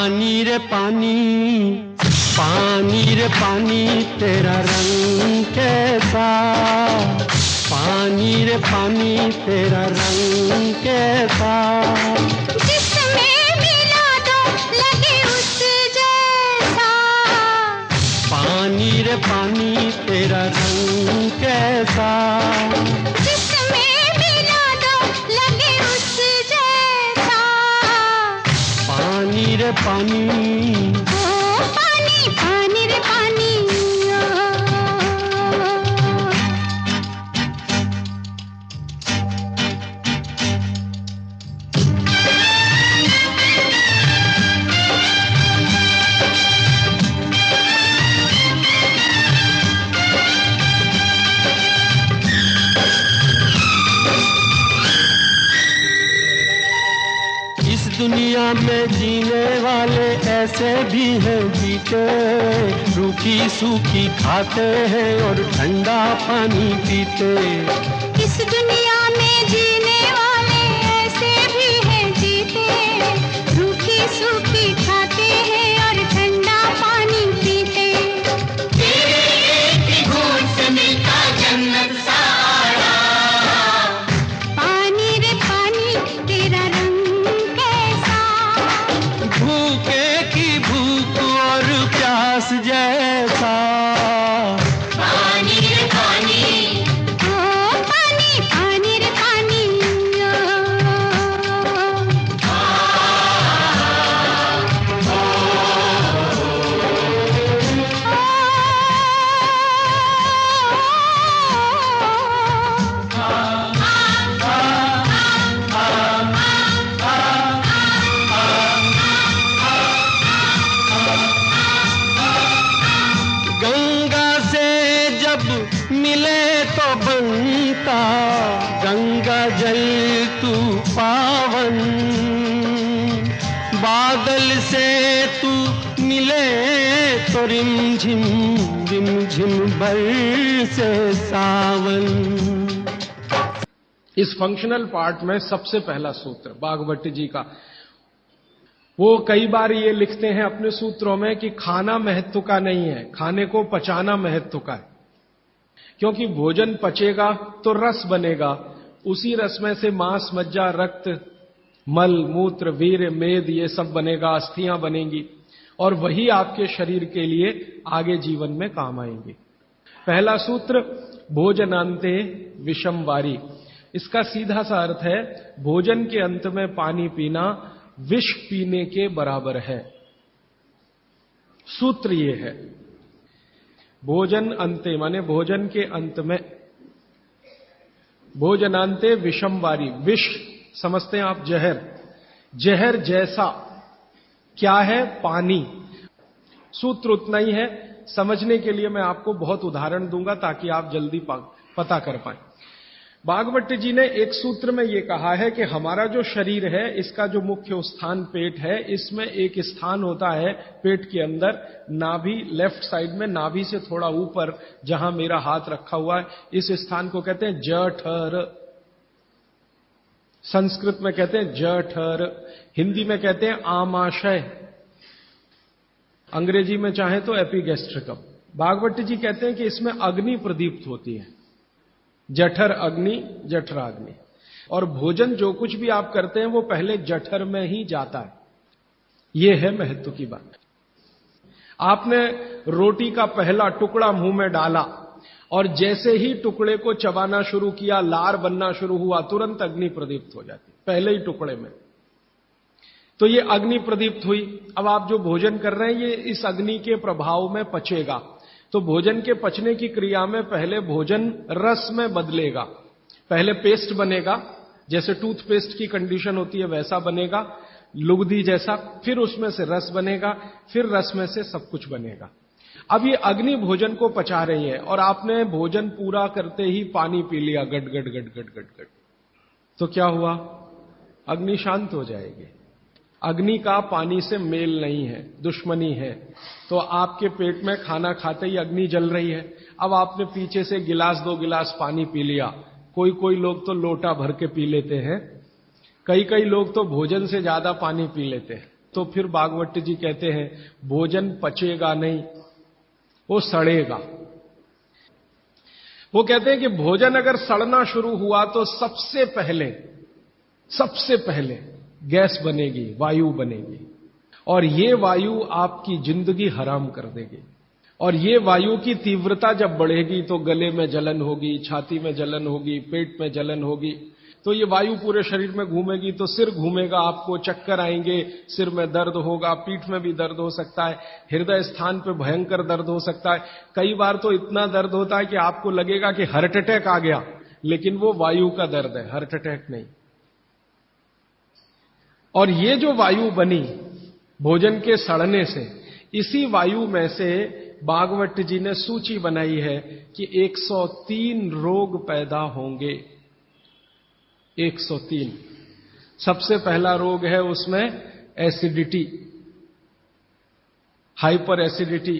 पानी रे पानी, पानी रे पानी तेरा रंग कैसा, पानी रे पानी तेरा रंग कैसा, जिसमें मिला दो लगे उस जैसा, पानी रे पानी तेरा रंग कैसा, जिसमें मिला दो लगे उस जैसा, पानी रे पानी, ओ पानी पानी रे पानी। दुनिया में जीने वाले ऐसे भी हैं जीते, रूखी सूखी खाते हैं और ठंडा पानी पीते। इस दुनिया में जीने वाले ऐसे भी हैं जीते, रूखी सूखी खाते हैं और ठंडा पानी पीते। तेरे एक घूंट से मिलता जन्नत सा आया, पानी रे पानी तेरा रंग भूखे की भूख और प्यास जैसा, पानी रे पानी, ओ पानी पानी रे पानी। गंगा से जब मिले तो बनता गंगा जल तू पावन, बादल से तू मिले तो रिमझिम रिमझिम बरसे सावन। इस फंक्शनल पार्ट में सबसे पहला सूत्र बागभट्ट जी का, वो कई बार ये लिखते हैं अपने सूत्रों में कि खाना महत्व का नहीं है, खाने को पचाना महत्व का है। क्योंकि भोजन पचेगा तो रस बनेगा, उसी रस में से मांस मज्जा रक्त मल मूत्र वीर्य मेद ये सब बनेगा, अस्थियां बनेंगी और वही आपके शरीर के लिए आगे जीवन में काम आएंगे। पहला सूत्र भोजनांते विषम वारी, इसका सीधा सा अर्थ है भोजन के अंत में पानी पीना विष पीने के बराबर है। सूत्र ये है, भोजन अंते माने भोजन के अंत में, भोजनांते विषम वारी, विष समझते हैं आप जहर, जहर जैसा क्या है पानी। सूत्र उतना ही है, समझने के लिए मैं आपको बहुत उदाहरण दूंगा ताकि आप जल्दी पता कर पाएं। बागभट्ट जी ने एक सूत्र में यह कहा है कि हमारा जो शरीर है इसका जो मुख्य स्थान पेट है, इसमें एक स्थान होता है पेट के अंदर नाभि, लेफ्ट साइड में नाभि से थोड़ा ऊपर जहां मेरा हाथ रखा हुआ है, इस स्थान को कहते हैं जठर। संस्कृत में कहते हैं जठर, हिंदी में कहते हैं आमाशय, अंग्रेजी में चाहे तो एपिगैस्ट्रिकम। बागभट्ट जी कहते हैं कि इसमें अग्नि प्रदीप्त होती है, जठर अग्नि जठराग्नि, और भोजन जो कुछ भी आप करते हैं वो पहले जठर में ही जाता है। यह है महत्व की बात। आपने रोटी का पहला टुकड़ा मुंह में डाला और जैसे ही टुकड़े को चबाना शुरू किया, लार बनना शुरू हुआ, तुरंत अग्नि प्रदीप्त हो जाती पहले ही टुकड़े में। तो ये अग्नि प्रदीप्त हुई। अब आप जो भोजन कर रहे हैं ये इस अग्नि के प्रभाव में पचेगा। तो भोजन के पचने की क्रिया में पहले भोजन रस में बदलेगा। पहले पेस्ट बनेगा, जैसे टूथपेस्ट की कंडीशन होती है वैसा बनेगा, लुगदी जैसा, फिर उसमें से रस बनेगा, फिर रस में से सब कुछ बनेगा। अब ये अग्नि भोजन को पचा रही है और आपने भोजन पूरा करते ही पानी पी लिया, गट गट गट गट गट गट, तो क्या हुआ? अग्नि शांत हो जाएगी। अग्नि का पानी से मेल नहीं है, दुश्मनी है। तो आपके पेट में खाना खाते ही अग्नि जल रही है। अब आपने पीछे से गिलास 2 गिलास पानी पी लिया, कोई लोग तो लोटा भर के पी लेते हैं, कई लोग तो भोजन से ज्यादा पानी पी लेते हैं। तो फिर भागवत जी कहते हैं भोजन पचेगा नहीं, वो सड़ेगा। वो कहते हैं कि भोजन अगर सड़ना शुरू हुआ तो सबसे पहले गैस बनेगी, वायु बनेगी, और ये वायु आपकी जिंदगी हराम कर देगी। और ये वायु की तीव्रता जब बढ़ेगी तो गले में जलन होगी, छाती में जलन होगी, पेट में जलन होगी। तो ये वायु पूरे शरीर में घूमेगी तो सिर घूमेगा, आपको चक्कर आएंगे, सिर में दर्द होगा, पीठ में भी दर्द हो सकता है, हृदय स्थान पे भयंकर दर्द हो सकता है। कई बार तो इतना दर्द होता है कि आपको लगेगा कि हार्ट अटैक आ गया, लेकिन वो वायु का दर्द है, हार्ट अटैक नहीं। और ये जो वायु बनी भोजन के सड़ने से, इसी वायु में से भागवत जी ने सूची बनाई है कि 103 रोग पैदा होंगे। 103। सबसे पहला रोग है उसमें एसिडिटी, हाइपर एसिडिटी।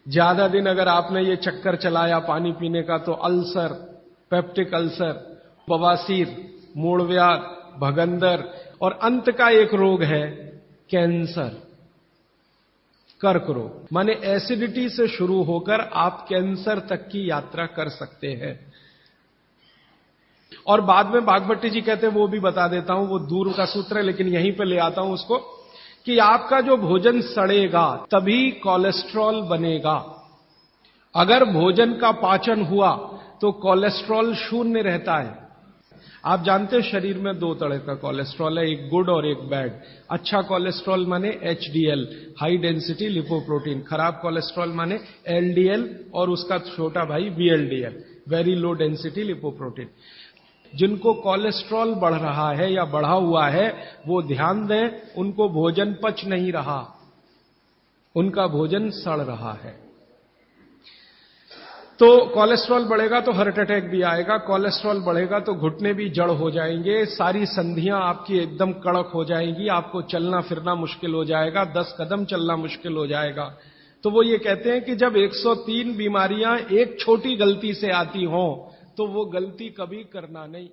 ज्यादा दिन अगर आपने ये चक्कर चलाया पानी पीने का तो अल्सर, पेप्टिक अल्सर, बवासीर, मूलव्याध, भगंदर, और अंत का एक रोग है कैंसर, कर्क रोग। माने एसिडिटी से शुरू होकर आप कैंसर तक की यात्रा कर सकते हैं। और बाद में भागवत जी कहते हैं, वो भी बता देता हूं, वो दूर का सूत्र है लेकिन यहीं पे ले आता हूं उसको, कि आपका जो भोजन सड़ेगा तभी कोलेस्ट्रॉल बनेगा। अगर भोजन का पाचन हुआ तो कोलेस्ट्रॉल शून्य रहता है। आप जानते हैं शरीर में 2 तरह का कोलेस्ट्रॉल है, एक गुड और एक बैड। अच्छा कोलेस्ट्रॉल माने एचडीएल, हाई डेंसिटी लिपोप्रोटीन। खराब कोलेस्ट्रॉल माने एलडीएल और उसका छोटा भाई VLDL, very low density lipoprotein. जिनको कोलेस्ट्रॉल बढ़ रहा है या बढ़ा हुआ है वो ध्यान दें, उनको भोजन पच नहीं रहा, उनका भोजन सड़ रहा है। तो कोलेस्ट्रॉल बढ़ेगा तो हार्ट अटैक भी आएगा, कोलेस्ट्रॉल बढ़ेगा तो घुटने भी जड़ हो जाएंगे, सारी संधियां आपकी एकदम कड़क हो जाएंगी, आपको चलना फिरना मुश्किल हो जाएगा, 10 कदम चलना मुश्किल हो जाएगा। तो वो ये कहते हैं कि जब 103 बीमारियां एक छोटी गलती से आती हों तो वो गलती कभी करना नहीं।